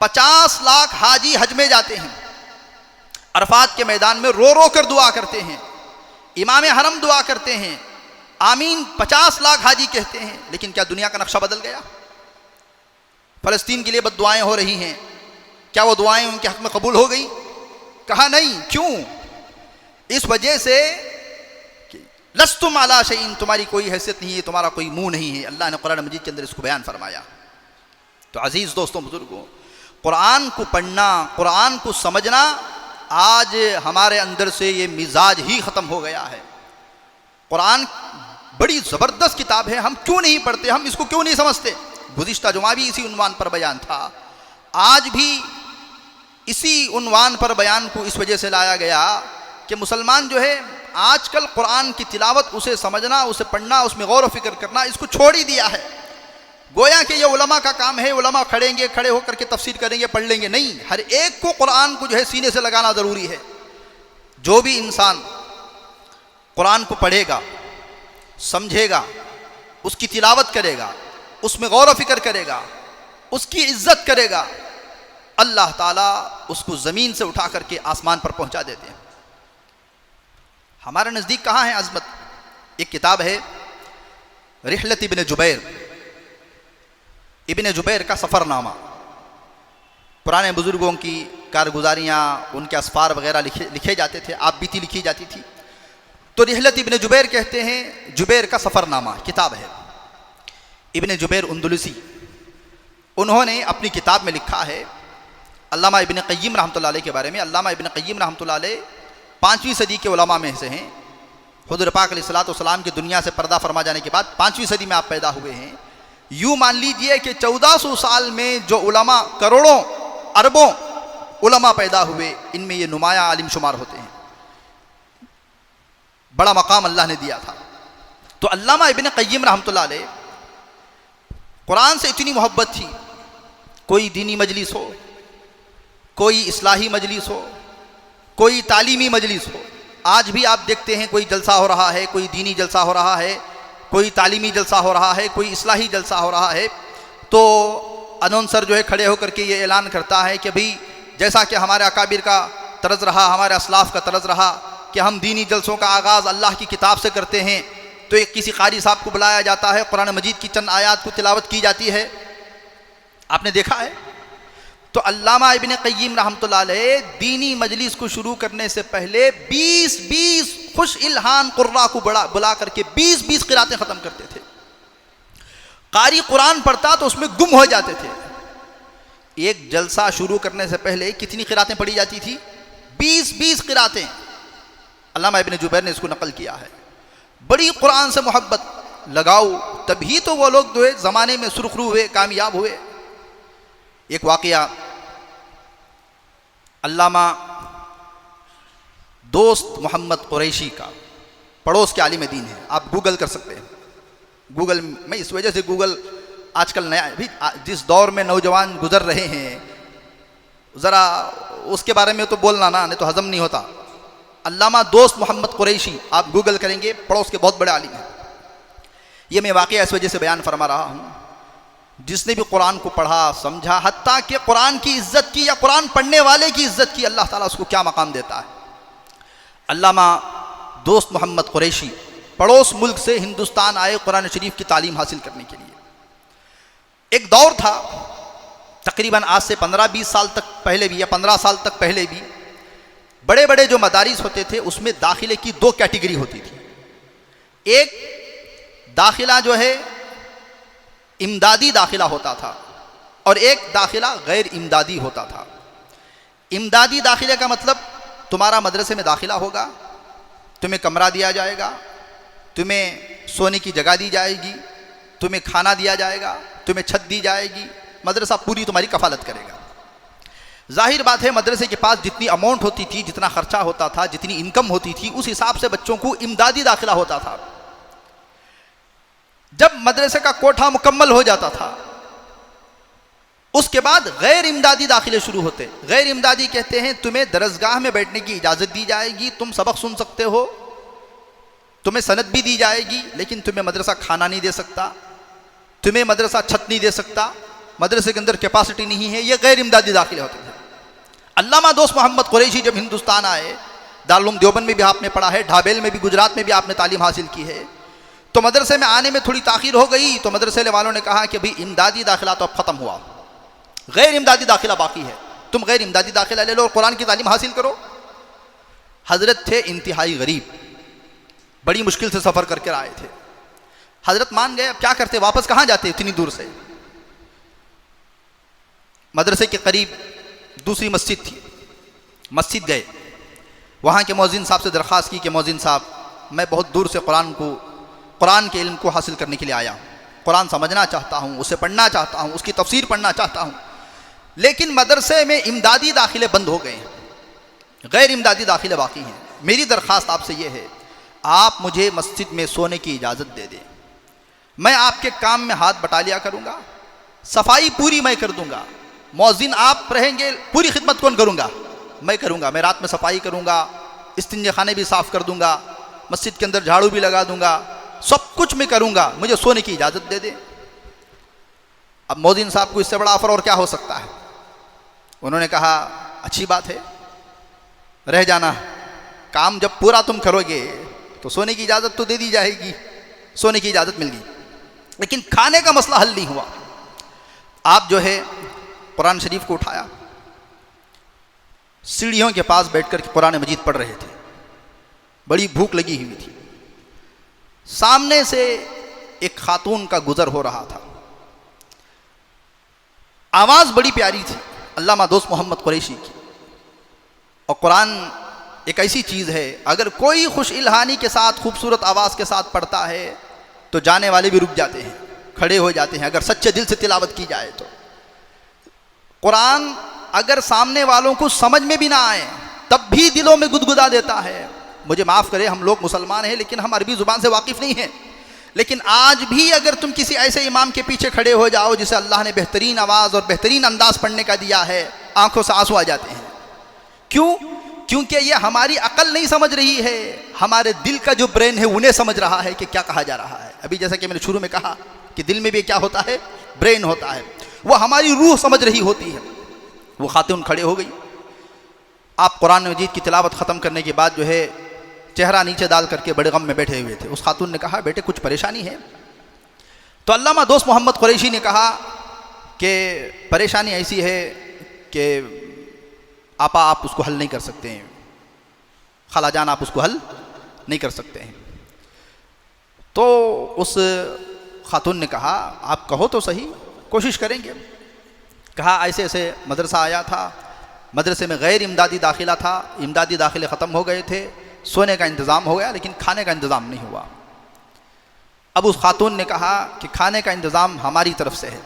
50 لاکھ حاجی حج میں جاتے ہیں، عرفات کے میدان میں رو رو کر دعا کرتے ہیں، امام حرم دعا کرتے ہیں، آمین 50 لاکھ حاجی کہتے ہیں. لیکن کیا دنیا کا نقشہ بدل گیا؟ فلسطین کے لیے بد دعائیں ہو رہی ہیں، کیا وہ دعائیں ان کے حق میں قبول ہو گئی؟ کہا نہیں. کیوں؟ اس وجہ سے کہ لستم علی شیء، تمہاری کوئی حیثیت نہیں ہے، تمہارا کوئی منہ نہیں ہے. اللہ نے قرآن مجید کے اندر اس کو بیان فرمایا. تو عزیز دوستوں بزرگوں، قرآن کو پڑھنا، قرآن کو سمجھنا، آج ہمارے اندر سے یہ مزاج ہی ختم ہو گیا ہے. قرآن بڑی زبردست کتاب ہے، ہم کیوں نہیں پڑھتے، ہم اس کو کیوں نہیں سمجھتے؟ گزشتہ جمعہ بھی اسی عنوان پر بیان تھا، آج بھی اسی عنوان پر بیان کو اس وجہ سے لایا گیا کہ مسلمان جو ہے آج کل قرآن کی تلاوت، اسے سمجھنا، اسے پڑھنا، اس میں غور و فکر کرنا، اس کو چھوڑ ہی دیا ہے. گویا کہ یہ علماء کا کام ہے، علماء کھڑے ہو کر کے تفسیر کریں گے، پڑھ لیں گے. نہیں، ہر ایک کو قرآن کو جو ہے سینے سے لگانا ضروری ہے. جو بھی انسان قرآن کو پڑھے گا، سمجھے گا، اس کی تلاوت کرے گا، اس میں غور و فکر کرے گا، اس کی عزت کرے گا، اللہ تعالیٰ اس کو زمین سے اٹھا کر کے آسمان پر پہنچا دیتے ہیں. ہمارے نزدیک کہاں ہے عظمت؟ ایک کتاب ہے رحلت ابن جبیر، ابن جبیر کا سفر نامہ. پرانے بزرگوں کی کارگزاریاں، ان کے اسفار وغیرہ لکھے جاتے تھے، آپ بیتی لکھی جاتی تھی. تو رحلت ابن جبیر کہتے ہیں، جبیر کا سفر نامہ کتاب ہے. ابن جبیر اندلسی، انہوں نے اپنی کتاب میں لکھا ہے علامہ ابن قیم رحمۃ اللہ علیہ کے بارے میں. علامہ ابن قیم رحمۃ اللہ علیہ 5ویں صدی کے علماء میں سے ہیں. حضور پاک علیہ الصلوۃ والسلام کی دنیا سے پردہ فرما جانے کے بعد 5ویں صدی میں آپ پیدا ہوئے ہیں. یوں مان لیجئے کہ 1400 سال میں جو علماء، کروڑوں اربوں علماء پیدا ہوئے، ان میں یہ نمایاں عالم شمار ہوتے ہیں. بڑا مقام اللہ نے دیا تھا. تو علامہ ابن قیم رحمۃ اللہ علیہ، قرآن سے اتنی محبت تھی. کوئی دینی مجلس ہو، کوئی اصلاحی مجلس ہو، کوئی تعلیمی مجلس ہو، آج بھی آپ دیکھتے ہیں کوئی جلسہ ہو رہا ہے، کوئی دینی جلسہ ہو رہا ہے، کوئی تعلیمی جلسہ ہو رہا ہے، کوئی اصلاحی جلسہ ہو رہا ہے، تو اناؤنسر جو ہے کھڑے ہو کر کے یہ اعلان کرتا ہے کہ بھئی جیسا کہ ہمارے اکابر کا طرز رہا، ہمارے اسلاف کا طرز رہا کہ ہم دینی جلسوں کا آغاز اللہ کی کتاب سے کرتے ہیں، تو ایک کسی قاری صاحب کو بلایا جاتا ہے، قرآن مجید کی چند آیات کو تلاوت کی جاتی ہے. آپ نے دیکھا ہے. تو علامہ ابن قیم رحمۃ اللہ علیہ دینی مجلس کو شروع کرنے سے پہلے 20 خوش الہان قراء کو بلا کر کے 20 قراتیں ختم کرتے تھے. قاری قرآن پڑھتا تو اس میں گم ہو جاتے تھے. ایک جلسہ شروع کرنے سے پہلے کتنی قراتیں پڑھی جاتی تھی؟ 20 قراتیں. علامہ ابن جبیر نے اس کو نقل کیا ہے. بڑی قرآن سے محبت، لگاؤ، تبھی تو وہ لوگ جو ہے زمانے میں سرخرو ہوئے، کامیاب ہوئے. ایک واقعہ علامہ دوست محمد قریشی کا، پڑوس کے عالم دین ہے، آپ گوگل کر سکتے ہیں. گوگل میں اس وجہ سے گوگل آج کل نیا، جس دور میں نوجوان گزر رہے ہیں، ذرا اس کے بارے میں تو بولنا نا، نہیں تو ہضم نہیں ہوتا. علامہ دوست محمد قریشی آپ گوگل کریں گے، پڑوس کے بہت بڑے عالم ہیں. یہ میں واقعہ اس وجہ سے بیان فرما رہا ہوں، جس نے بھی قرآن کو پڑھا سمجھا، حتیٰ کہ قرآن کی عزت کی یا قرآن پڑھنے والے کی عزت کی، اللہ تعالیٰ اس کو کیا مقام دیتا ہے۔ علامہ دوست محمد قریشی پڑوس ملک سے ہندوستان آئے قرآن شریف کی تعلیم حاصل کرنے کے لیے۔ ایک دور تھا تقریباً آج سے 15-20 سال تک پہلے بھی یا 15 سال تک پہلے بھی، بڑے بڑے جو مدارس ہوتے تھے اس میں داخلے کی 2 کیٹیگری ہوتی تھی۔ ایک داخلہ جو ہے امدادی داخلہ ہوتا تھا اور ایک داخلہ غیر امدادی ہوتا تھا۔ امدادی داخلے کا مطلب تمہارا مدرسے میں داخلہ ہوگا، تمہیں کمرہ دیا جائے گا، تمہیں سونے کی جگہ دی جائے گی، تمہیں کھانا دیا جائے گا، تمہیں چھت دی جائے گی، مدرسہ پوری تمہاری کفالت کرے گا۔ ظاہر بات ہے مدرسے کے پاس جتنی اماؤنٹ ہوتی تھی، جتنا خرچہ ہوتا تھا، جتنی انکم ہوتی تھی، اس حساب سے بچوں کو امدادی داخلہ ہوتا تھا۔ جب مدرسے کا کوٹھا مکمل ہو جاتا تھا اس کے بعد غیر امدادی داخلے شروع ہوتے۔ غیر امدادی کہتے ہیں تمہیں درسگاہ میں بیٹھنے کی اجازت دی جائے گی، تم سبق سن سکتے ہو، تمہیں سند بھی دی جائے گی، لیکن تمہیں مدرسہ کھانا نہیں دے سکتا، تمہیں مدرسہ چھت نہیں دے سکتا، مدرسے کے اندر کیپاسٹی نہیں ہے۔ یہ غیر امدادی داخلے ہوتے ہیں۔ علامہ دوست محمد قریشی جب ہندوستان آئے، دارالعلوم دیوبند میں بھی آپ نے پڑھا ہے، ڈھابیل میں بھی گجرات میں بھی آپ نے تعلیم حاصل کی ہے، تو مدرسے میں آنے میں تھوڑی تاخیر ہو گئی تو مدرسے والوں نے کہا کہ بھئی امدادی داخلہ تو اب ختم ہوا، غیر امدادی داخلہ باقی ہے، تم غیر امدادی داخلہ لے لو اور قرآن کی تعلیم حاصل کرو۔ حضرت تھے انتہائی غریب، بڑی مشکل سے سفر کر کے آئے تھے۔ حضرت مان گئے، اب کیا کرتے، واپس کہاں جاتے اتنی دور سے؟ مدرسے کے قریب دوسری مسجد تھی، مسجد گئے، وہاں کے مؤذن صاحب سے درخواست کی کہ مؤذن صاحب میں بہت دور سے قرآن کے علم کو حاصل کرنے کے لیے آیا ہوں، قرآن سمجھنا چاہتا ہوں، اسے پڑھنا چاہتا ہوں، اس کی تفسیر پڑھنا چاہتا ہوں، لیکن مدرسے میں امدادی داخلے بند ہو گئے ہیں، غیر امدادی داخلے باقی ہیں۔ میری درخواست آپ سے یہ ہے، آپ مجھے مسجد میں سونے کی اجازت دے دیں، میں آپ کے کام میں ہاتھ بٹا لیا کروں گا، صفائی پوری میں کر دوں گا، مؤذن آپ رہیں گے، پوری خدمت کون کروں گا؟ میں کروں گا، میں رات میں صفائی کروں گا، استنجے خانے بھی صاف کر دوں گا، مسجد کے اندر جھاڑو بھی لگا دوں گا، سب کچھ میں کروں گا، مجھے سونے کی اجازت دے دیں۔ اب مؤذن صاحب کو اس سے بڑا آفر اور کیا ہو سکتا ہے؟ انہوں نے کہا اچھی بات ہے، رہ جانا، کام جب پورا تم کرو گے تو سونے کی اجازت تو دے دی جائے گی۔ سونے کی اجازت مل گئی، لیکن کھانے کا مسئلہ حل نہیں ہوا۔ آپ جو ہے قرآن شریف کو اٹھایا، سیڑھیوں کے پاس بیٹھ کر قرآن مجید پڑھ رہے تھے، بڑی بھوک لگی ہوئی تھی، سامنے سے ایک خاتون کا گزر ہو رہا تھا، آواز بڑی پیاری تھی علامہ دوست محمد قریشی کی، اور قرآن ایک ایسی چیز ہے اگر کوئی خوش الہانی کے ساتھ خوبصورت آواز کے ساتھ پڑھتا ہے تو جانے والے بھی رک جاتے ہیں، کھڑے ہو جاتے ہیں، اگر سچے دل سے تلاوت کی جائے تو۔ قرآن اگر سامنے والوں کو سمجھ میں بھی نہ آئے تب بھی دلوں میں گدگدا دیتا ہے۔ مجھے معاف کرے، ہم لوگ مسلمان ہیں لیکن ہم عربی زبان سے واقف نہیں ہیں، لیکن آج بھی اگر تم کسی ایسے امام کے پیچھے کھڑے ہو جاؤ جسے اللہ نے بہترین آواز اور بہترین انداز پڑھنے کا دیا ہے، آنکھوں سے آنسو آ جاتے ہیں۔ کیوں؟ کیونکہ یہ ہماری عقل نہیں سمجھ رہی ہے، ہمارے دل کا جو برین ہے انہیں سمجھ رہا ہے کہ کیا کہا جا رہا ہے۔ ابھی جیسا کہ میں نے شروع میں کہا کہ دل میں بھی کیا ہوتا ہے، برین ہوتا ہے، وہ ہماری روح سمجھ رہی ہوتی ہے۔ وہ خاتون کھڑے ہو گئی، آپ قرآن مجید کی تلاوت ختم کرنے کے بعد جو ہے چہرہ نیچے ڈال کر کے بڑے غم میں بیٹھے ہوئے تھے۔ اس خاتون نے کہا بیٹے کچھ پریشانی ہے؟ تو علامہ دوست محمد قریشی نے کہا کہ پریشانی ایسی ہے کہ آپا آپ اس کو حل نہیں کر سکتے ہیں، خالہ جان آپ اس کو حل نہیں کر سکتے ہیں۔ تو اس خاتون نے کہا آپ کہو تو صحیح، کوشش کریں گے۔ کہا ایسے ایسے مدرسہ آیا تھا، مدرسے میں غیر امدادی داخلہ تھا، امدادی داخلے ختم ہو گئے تھے، سونے کا انتظام ہو گیا لیکن کھانے کا انتظام نہیں ہوا۔ اب اس خاتون نے کہا کہ کھانے کا انتظام ہماری طرف سے ہے۔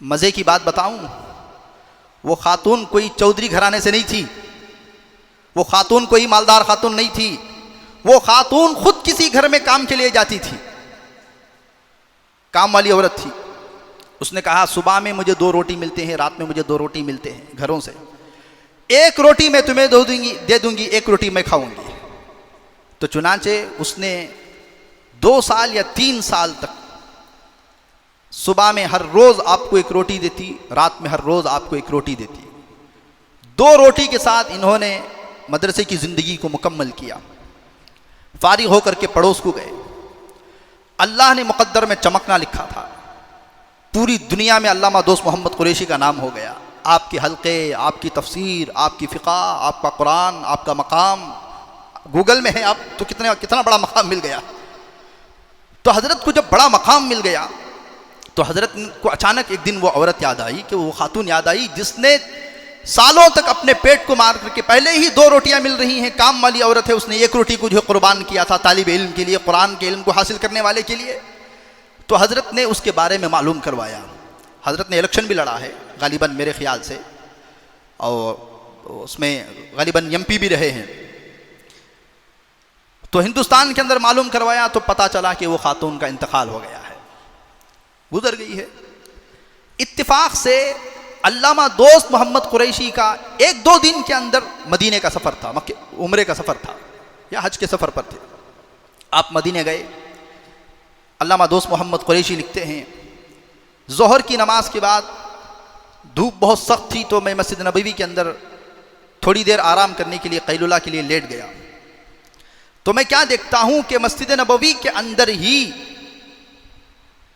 مزے کی بات بتاؤں، وہ خاتون کوئی چودھری گھرانے سے نہیں تھی، وہ خاتون کوئی مالدار خاتون نہیں تھی، وہ خاتون خود کسی گھر میں کام کے لیے جاتی تھی، کام والی عورت تھی۔ اس نے کہا صبح میں مجھے 2 روٹی ملتے ہیں، رات میں مجھے 2 روٹی ملتے ہیں گھروں سے، 1 روٹی میں تمہیں دے دوں گی، 1 روٹی میں کھاؤں گی۔ تو چنانچہ اس نے 2 سال یا 3 سال تک صبح میں ہر روز آپ کو ایک روٹی دیتی، رات میں ہر روز آپ کو ایک روٹی دیتی۔ 2 روٹی کے ساتھ انہوں نے مدرسے کی زندگی کو مکمل کیا۔ فارغ ہو کر کے پڑوس کو گئے۔ اللہ نے مقدر میں چمکنا لکھا تھا، پوری دنیا میں علامہ دوست محمد قریشی کا نام ہو گیا۔ آپ کے حلقے، آپ کی تفسیر، آپ کی فقہ، آپ کا قرآن، آپ کا مقام گوگل میں ہے، آپ تو کتنا بڑا مقام مل گیا۔ تو حضرت کو جب بڑا مقام مل گیا تو حضرت کو اچانک ایک دن وہ عورت یاد آئی، کہ وہ خاتون یاد آئی جس نے سالوں تک اپنے پیٹ کو مار کر کے، پہلے ہی 2 روٹیاں مل رہی ہیں، کام والی عورت ہے، اس نے 1 روٹی کو جو قربان کیا تھا طالب علم کے لیے، قرآن کے علم کو حاصل کرنے والے کے لیے۔ تو حضرت نے اس کے بارے میں معلوم کروایا۔ حضرت نے الیکشن بھی لڑا ہے غالباً میرے خیال سے، اور اس میں غالباً ایم پی بھی رہے ہیں۔ تو ہندوستان کے اندر معلوم کروایا تو پتہ چلا کہ وہ خاتون کا انتقال ہو گیا ہے، گزر گئی ہے۔ اتفاق سے علامہ دوست محمد قریشی کا 1-2 دن کے اندر مدینے کا سفر تھا، عمرے کا سفر تھا یا حج کے سفر پر تھے۔ آپ مدینے گئے۔ علامہ دوست محمد قریشی لکھتے ہیں، ظہر کی نماز کے بعد دھوپ بہت سخت تھی تو میں مسجد نبوی کے اندر تھوڑی دیر آرام کرنے کے لیے قیلولہ کے لیے لیٹ گیا۔ تو میں کیا دیکھتا ہوں کہ مسجد نبوی کے اندر ہی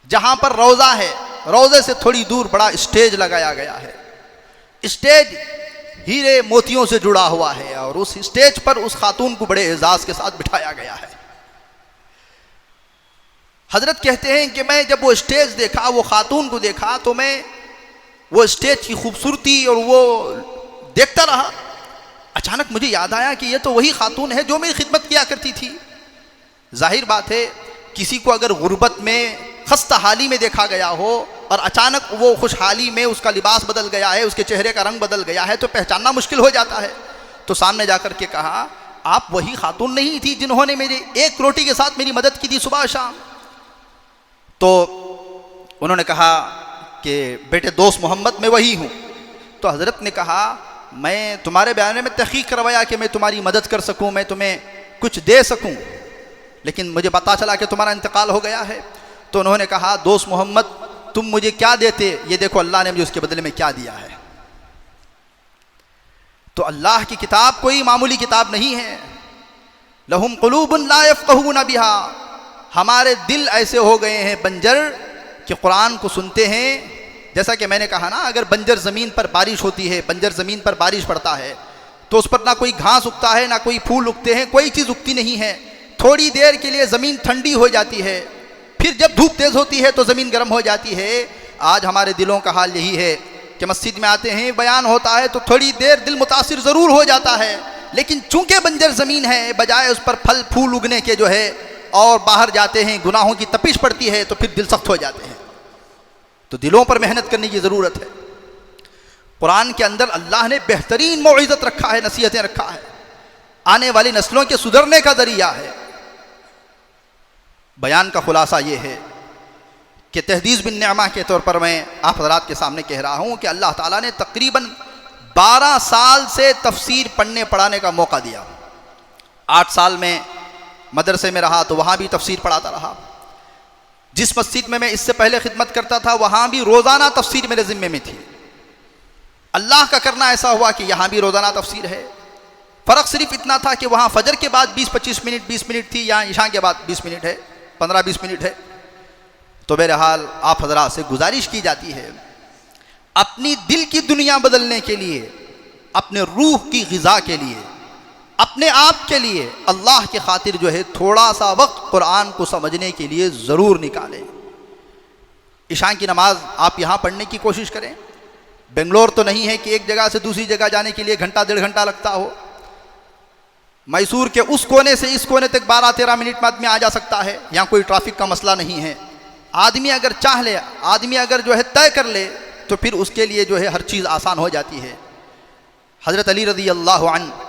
جہاں پر روضہ ہے، روضے سے تھوڑی دور بڑا اسٹیج لگایا گیا ہے۔ اسٹیج ہیرے موتیوں سے جڑا ہوا ہے، اور اس اسٹیج پر اس خاتون کو بڑے اعزاز کے ساتھ بٹھایا گیا ہے۔ حضرت کہتے ہیں کہ میں جب وہ اسٹیج دیکھا، وہ خاتون کو دیکھا، تو میں وہ اسٹیج کی خوبصورتی اور وہ دیکھتا رہا۔ اچانک مجھے یاد آیا کہ یہ تو وہی خاتون ہے جو میری خدمت کیا کرتی تھی۔ ظاہر بات ہے، کسی کو اگر غربت میں خستہ حالی میں دیکھا گیا ہو اور اچانک وہ خوشحالی میں اس کا لباس بدل گیا ہے، اس کے چہرے کا رنگ بدل گیا ہے، تو پہچاننا مشکل ہو جاتا ہے۔ تو سامنے جا کر کے کہا، آپ وہی خاتون نہیں تھی جنہوں نے میری 1 روٹی کے ساتھ میری مدد کی تھی صبح شام؟ تو انہوں نے کہا کہ بیٹے دوست محمد، میں وہی ہوں۔ تو حضرت نے کہا، میں تمہارے بیان میں تحقیق کروایا کہ میں تمہاری مدد کر سکوں، میں تمہیں کچھ دے سکوں، لیکن مجھے پتہ چلا کہ تمہارا انتقال ہو گیا ہے۔ تو انہوں نے کہا، دوست محمد تم مجھے کیا دیتے، یہ دیکھو اللہ نے مجھے اس کے بدلے میں کیا دیا ہے۔ تو اللہ کی کتاب کوئی معمولی کتاب نہیں ہے۔ لہم قلوب لا یفقہون بہا، ہمارے دل ایسے ہو گئے ہیں بنجر کہ قرآن کو سنتے ہیں۔ جیسا کہ میں نے کہا نا، اگر بنجر زمین پر بارش ہوتی ہے، بنجر زمین پر بارش پڑتا ہے تو اس پر نہ کوئی گھاس اگتا ہے، نہ کوئی پھول اگتے ہیں، کوئی چیز اگتی نہیں ہے۔ تھوڑی دیر کے لیے زمین ٹھنڈی ہو جاتی ہے، پھر جب دھوپ تیز ہوتی ہے تو زمین گرم ہو جاتی ہے۔ آج ہمارے دلوں کا حال یہی ہے کہ مسجد میں آتے ہیں، بیان ہوتا ہے تو تھوڑی دیر دل متاثر ضرور ہو جاتا ہے، لیکن چونکہ بنجر زمین ہے، بجائے اس پر پھل پھول اگنے کے جو ہے، اور باہر جاتے ہیں گناہوں کی تپش پڑتی ہے تو پھر دل سخت ہو جاتے ہیں۔ تو دلوں پر محنت کرنے کی ضرورت ہے۔ قرآن کے اندر اللہ نے بہترین موعظت رکھا ہے، نصیحتیں رکھا ہے، آنے والی نسلوں کے سدھرنے کا ذریعہ ہے۔ بیان کا خلاصہ یہ ہے کہ تحدیث بالنعمہ کے طور پر میں آپ حضرات کے سامنے کہہ رہا ہوں کہ اللہ تعالیٰ نے تقریباً 12 سال سے تفسیر پڑھنے پڑھانے کا موقع دیا۔ 8 سال میں مدرسے میں رہا تو وہاں بھی تفسیر پڑھاتا رہا۔ جس مسجد میں اس سے پہلے خدمت کرتا تھا وہاں بھی روزانہ تفسیر میرے ذمے میں تھی۔ اللہ کا کرنا ایسا ہوا کہ یہاں بھی روزانہ تفسیر ہے۔ فرق صرف اتنا تھا کہ وہاں فجر کے بعد 20-25 منٹ 20 منٹ تھی، یہاں عشاء کے بعد 20 منٹ ہے، 15-20 منٹ ہے۔ تو بہرحال آپ حضرات سے گزارش کی جاتی ہے، اپنی دل کی دنیا بدلنے کے لیے، اپنے روح کی غذا کے لیے، اپنے آپ کے لیے اللہ کی خاطر جو ہے تھوڑا سا وقت قرآن کو سمجھنے کے لیے ضرور نکالیں۔ عشاء کی نماز آپ یہاں پڑھنے کی کوشش کریں۔ بنگلور تو نہیں ہے کہ ایک جگہ سے دوسری جگہ جانے کے لیے گھنٹہ 1.5 گھنٹہ لگتا ہو۔ میسور کے اس کونے سے اس کونے تک 12-13 منٹ میں آدمی آ جا سکتا ہے، یہاں کوئی ٹریفک کا مسئلہ نہیں ہے۔ آدمی اگر چاہ لے، آدمی اگر جو ہے طے کر لے تو پھر اس کے لیے جو ہے ہر چیز آسان ہو جاتی ہے۔ حضرت علی رضی اللہ عنہ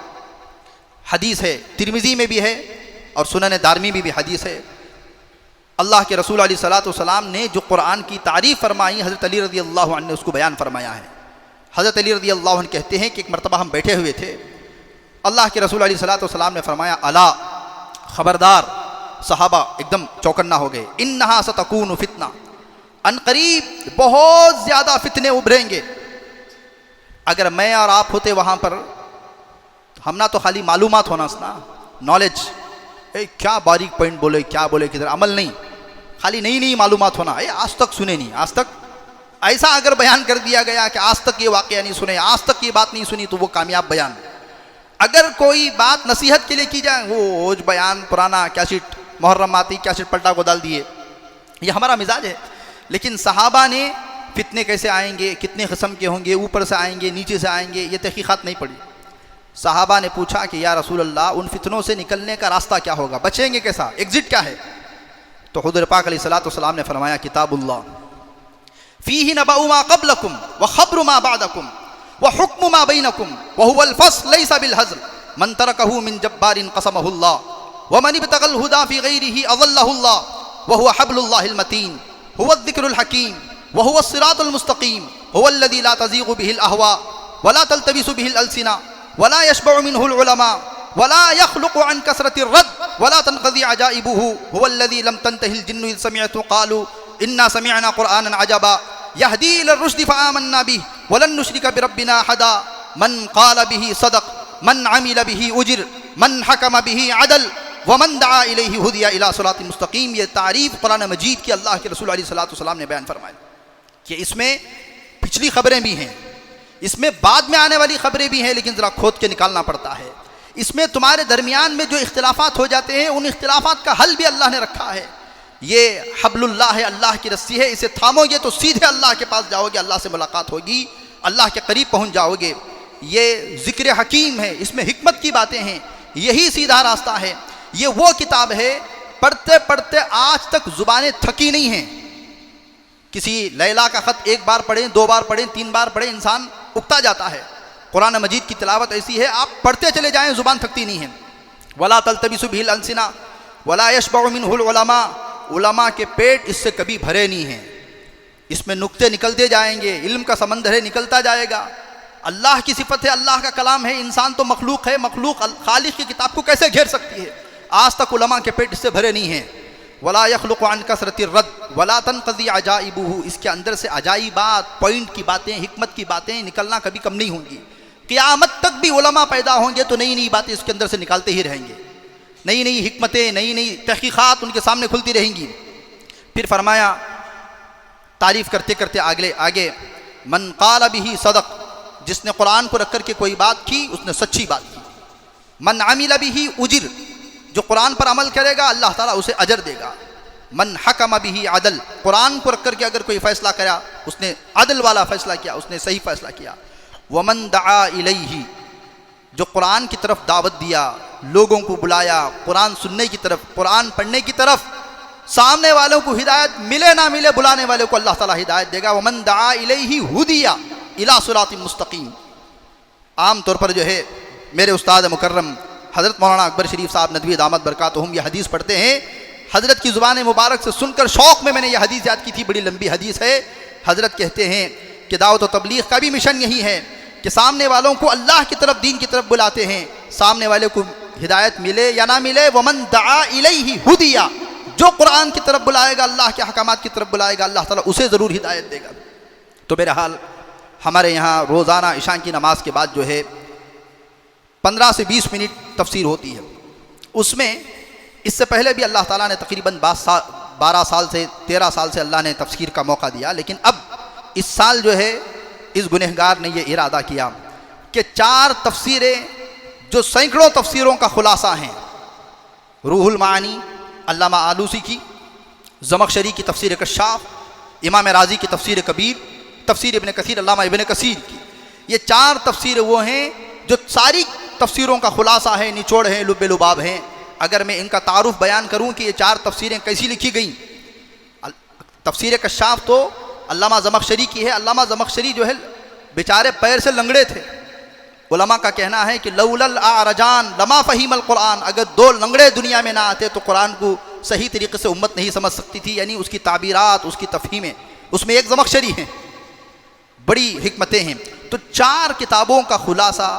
حدیث ہے، ترمذی میں بھی ہے اور سنن دارمی میں بھی حدیث ہے۔ اللہ کے رسول علیہ الصلوۃ والسلام نے جو قرآن کی تعریف فرمائی، حضرت علی رضی اللہ عنہ نے اس کو بیان فرمایا ہے۔ حضرت علی رضی اللہ عنہ کہتے ہیں کہ ایک مرتبہ ہم بیٹھے ہوئے تھے، اللہ کے رسول علیہ الصلوۃ والسلام نے فرمایا، الا خبردار، صحابہ ایک دم چوکنا ہو گئے. انہا ستکون فتنہ، ان قریب بہت زیادہ فتنے ابھریں گے. اگر میں اور آپ ہوتے وہاں پر، ہم نہ تو خالی معلومات ہونا نا، نالج، کیا باریک پوائنٹ بولے، کیا بولے کدھر، عمل نہیں، خالی نئی نئی معلومات ہونا، آج تک سنے نہیں، آج تک ایسا اگر بیان کر دیا گیا کہ آج تک یہ واقعہ نہیں سنے، آج تک یہ بات نہیں سنی، تو وہ کامیاب بیان. اگر کوئی بات نصیحت کے لیے کی جائے، وہ بیان پرانا کیسٹ، محرم آتی کیسٹ پلٹا کو ڈال دیے. یہ ہمارا مزاج ہے. لیکن صحابہ نے فتنے کیسے آئیں گے، کتنے قسم کے ہوں گے، اوپر سے آئیں گے، نیچے سے آئیں گے، یہ تحقیقات نہیں پڑی. صحابہ نے پوچھا کہ یا رسول اللہ، ان فتنوں سے نکلنے کا راستہ کیا ہوگا، بچیں گے کیسا، ایگزٹ کیا ہے؟ تو حضور پاک علیہ الصلوۃ والسلام نے فرمایا کتاب اللہ فیہ نبأ ما قبلکم وخبر ما بعدکم وحکم ما بینکم وہو الفصل لیس بالہزل من ترکہ من جبار قسمہ اللہ ومن ابتغى الہدى فی غیرہ اضلہ اللہ وہو حبل اللہ المتین هو الذکر الحکیم وهو الصراط المستقیم هو الذی لا تزیغ به الاہواء ولا تلتبس به الالسنہ ولا يشبع منه العلماء ولا يخلق عن كثرة الرد ولا تنقضي عجائبه هو الذي لم تنته الجن إذ سمعته قالوا إنا سمعنا قرآنا عجبا يهدي إلى الرشد فآمنا به ولن نشرك بربنا أحدا من قال به صدق من عمل به أجر من حكم به عدل ومن دعا إليه هدي إلى صراط مستقيم. یہ تعریف قرآن مجید کی اللہ کے رسول علیہ الصلوۃ والسلام نے بیان فرمائی کہ اس میں پچھلی خبریں بھی ہیں، اس میں بعد میں آنے والی خبریں بھی ہیں، لیکن ذرا کھود کے نکالنا پڑتا ہے. اس میں تمہارے درمیان میں جو اختلافات ہو جاتے ہیں، ان اختلافات کا حل بھی اللہ نے رکھا ہے. یہ حبل اللہ ہے، اللہ کی رسی ہے، اسے تھامو گے تو سیدھے اللہ کے پاس جاؤ گے، اللہ سے ملاقات ہوگی، اللہ کے قریب پہنچ جاؤ گے. یہ ذکر حکیم ہے، اس میں حکمت کی باتیں ہیں، یہی سیدھا راستہ ہے. یہ وہ کتاب ہے پڑھتے پڑھتے آج تک زبانیں تھکی نہیں ہیں. کسی لیلا کا خط ایک بار پڑھیں، دو بار پڑھیں، تین بار پڑھیں، انسان اکتا جاتا ہے. قرآن مجید کی تلاوت ایسی ہے، آپ پڑھتے چلے جائیں، زبان تھکتی نہیں ہے. ولا تلتبس به الالسنہ ولا يشبع منه العلماء، علماء کے پیٹ اس سے کبھی بھرے نہیں ہیں. اس میں نکتے نکلتے جائیں گے، علم کا سمندر ہے، نکلتا جائے گا. اللہ کی صفت ہے، اللہ کا کلام ہے، انسان تو مخلوق ہے، مخلوق خالق کی کتاب کو کیسے گھیر سکتی ہے؟ آج تک علماء کے پیٹ اس سے بھرے نہیں ہیں. ولا يخلق عن كثرة الرد ولا تنقضي عجائبه، اس کے اندر سے عجائبات، پوائنٹ کی باتیں، حکمت کی باتیں نکلنا کبھی کم نہیں ہوں گی. قیامت تک بھی علماء پیدا ہوں گے تو نئی نئی باتیں اس کے اندر سے نکالتے ہی رہیں گے، نئی نئی حکمتیں، نئی نئی تحقیقات ان کے سامنے کھلتی رہیں گی. پھر فرمایا تعریف کرتے کرتے آگے من قال به صدق، جس نے قرآن کو رکھ کر کے کوئی بات کی اس نے سچی بات کی. من عمل به اجر، جو قرآن پر عمل کرے گا اللہ تعالیٰ اسے اجر دے گا. من حکم به عدل، قرآن کو رکھ کر کے اگر کوئی فیصلہ کرا اس نے عدل والا فیصلہ کیا، اس نے صحیح فیصلہ کیا. ومن دعا الیہ، جو قرآن کی طرف دعوت دیا، لوگوں کو بلایا قرآن سننے کی طرف، قرآن پڑھنے کی طرف، سامنے والوں کو ہدایت ملے نہ ملے، بلانے والوں کو اللہ تعالیٰ ہدایت دے گا. ومن دعا الیہ ہدی الی صراط مستقیم. عام طور پر جو ہے میرے استاد مکرم حضرت مولانا اکبر شریف صاحب ندوی دامت برکاتہم یہ حدیث پڑھتے ہیں. حضرت کی زبان مبارک سے سن کر شوق میں نے یہ حدیث یاد کی تھی، بڑی لمبی حدیث ہے. حضرت کہتے ہیں کہ دعوت و تبلیغ کا بھی مشن یہی ہے کہ سامنے والوں کو اللہ کی طرف، دین کی طرف بلاتے ہیں، سامنے والے کو ہدایت ملے یا نہ ملے. ومن دعا الیہ ہدی، جو قرآن کی طرف بلائے گا، اللہ کے احکامات کی طرف بلائے گا، اللہ تعالیٰ اسے ضرور ہدایت دے گا. تو بہرحال ہمارے یہاں روزانہ عشاء کی نماز کے بعد جو ہے 15 سے 20 منٹ تفسیر ہوتی ہے. اس میں اس سے پہلے بھی اللہ تعالیٰ نے تقریباً 12 سال سے 13 سال سے اللہ نے تفسیر کا موقع دیا، لیکن اب اس سال جو ہے اس گنہگار نے یہ ارادہ کیا کہ 4 تفسیریں جو سینکڑوں تفسیروں کا خلاصہ ہیں، روح المعانی علامہ آلوسی کی، زمخشری کی تفسیر کشاف، امام رازی کی تفسیر کبیر، تفسیر ابن کثیر علامہ ابن کثیر کی، یہ 4 تفسیریں وہ ہیں جو ساری تفسیروں کا خلاصہ ہے، نچوڑ ہیں، لب لباب ہیں. اگر میں ان کا تعارف بیان کروں کہ یہ 4 تفسیریں کیسی لکھی گئیں. تفسیر کشاف تو علامہ زمخشری کی ہے. علامہ زمخشری جو ہے بیچارے پیر سے لنگڑے تھے. علماء کا کہنا ہے کہ لولا الاعرجان لما فہم القرآن، اگر 2 لنگڑے دنیا میں نہ آتے تو قرآن کو صحیح طریقے سے امت نہیں سمجھ سکتی تھی. یعنی اس کی تعبیرات، اس کی تفہیمیں، اس میں ایک زمخشری ہیں، بڑی حکمتیں ہیں. تو 4 کتابوں کا خلاصہ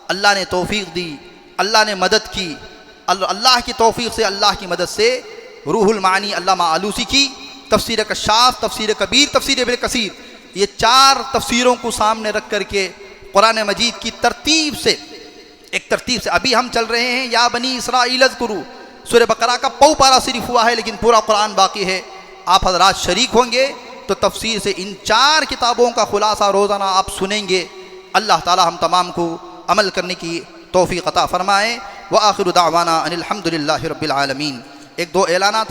اللہ نے توفیق دی، اللہ نے مدد کی، اللہ کی توفیق سے، اللہ کی مدد سے روح المعانی علامہ آلوسی کی، تفسیر کشاف، تفسیر کبیر، تفسیر ابن کثیر، یہ 4 تفسیروں کو سامنے رکھ کر کے قرآن مجید کی ایک ترتیب سے ابھی ہم چل رہے ہیں یا بنی اسرائیل اذکروا، سورہ بقرہ کا پارہ صرف ہوا ہے لیکن پورا قرآن باقی ہے۔ آپ حضرات شریک ہوں گے تو تفسیر سے ان 4 کتابوں کا خلاصہ روزانہ آپ سنیں گے۔ اللہ تعالی ہم تمام کو عمل کرنے کی توفیق عطا فرمائے۔ وآخر دعوانا ان الحمد للہ رب العالمین۔ 1-2 اعلانات ہیں۔